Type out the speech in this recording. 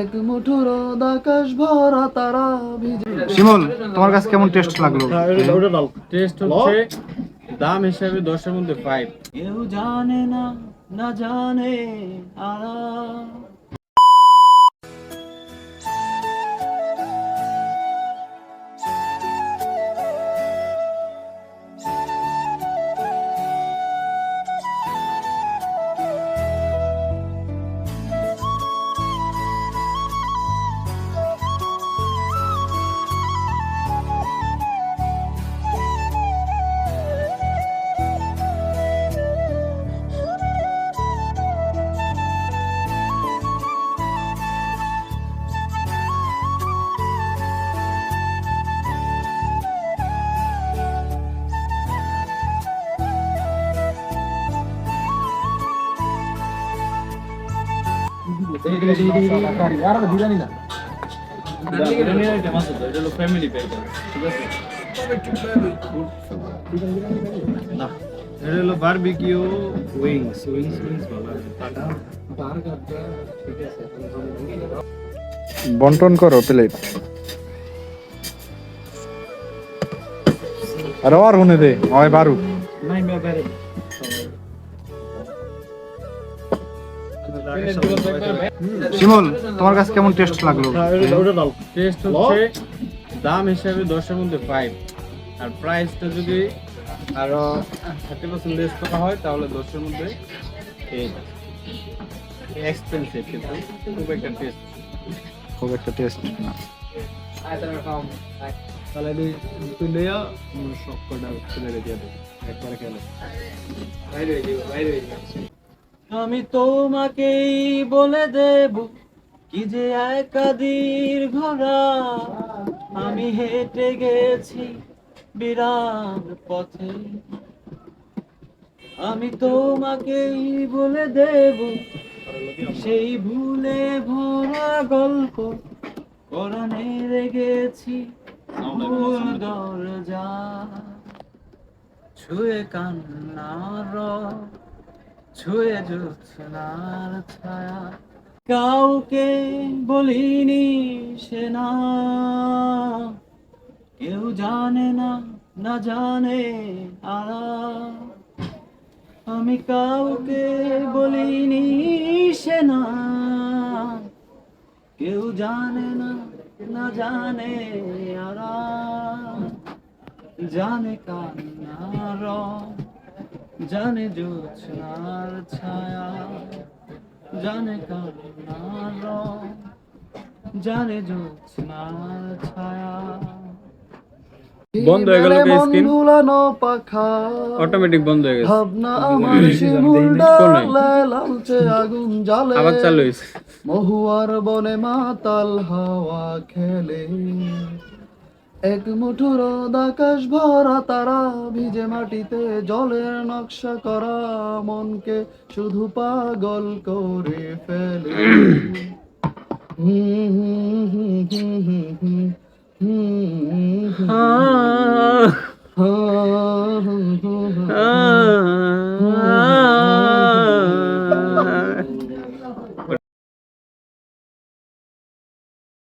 এক মুঠো রোদ আকাশ ভরা তারা ভিজে। শিমুল, তোমার কাছে কেমন টেস্ট লাগলো? টেস্ট হচ্ছে দাম হিসাবে 10 এর মধ্যে 5। কেউ জানে না, না জানে আরা। ফ্যামিলি প্যাক, ঠিক আছে? না, এটা হলো বারবিকিউ উইংস ভালো আছে। বন্টন করো প্লেট। আরে আর হুনে দে হয় বারু। নাই মে বাইরে শিমুল, তোমার কাছে কেমন টেস্ট লাগলো? টেস্ট হচ্ছে দাম হিসাবে 10 এর মধ্যে 5, আর প্রাইসটা যদি আরো 30% লেস করা হয় তাহলে 10 এর মধ্যে 8। এক্সপেন্সিভ কিন্তু খুব একটা টেস্ট। খুব একটা টেস্ট না। তাহলে তুই লইয়া সব কটা ছেলে দিয়ে দে একবারে খেলে। আমি তোমাকেই বলে দেব কি যে একাদির ঘোড়া, আমি হেঁটে গেছি বিরাট পথে। আমি তোমাকেই বলে দেব সেই ভুলে ভরা গল্প, কোরআনে রেগেছি ভুল দরজা, ছুঁয়ে কান্নার ছুঁয়ে জ্যোৎস্নার ছায়া। কাউকে বলিনি সে না, কেউ জানে না, না জানে আরা। আমি কাউকে বলিনি সে না, কেউ জানে না, না জানে আরা। জানে কান্নার জানে জ্যোৎস্নার ছায়া, জানে কান্নার জানে জ্যোৎস্নার ছায়া। বন্ধ হয়ে গেল কি স্ক্রিন? ভুলানো পাখা অটোমেটিক বন্ধ হয়ে গেছে। ভাবনা আমার শিমুল ডালে লালচে আগুন জ্বালে। আবার চালু হয়েছে। মহুয়ার বনে মাতাল হাওয়া খেলে। এক মুঠো রোদ আকাশ ভরা তারা ভিজে মাটিতে জলের নকশা করা মনকে শুধু পাগল করে ফেলে। হুম হুম হুম হুম হুম হুম হুম হুম।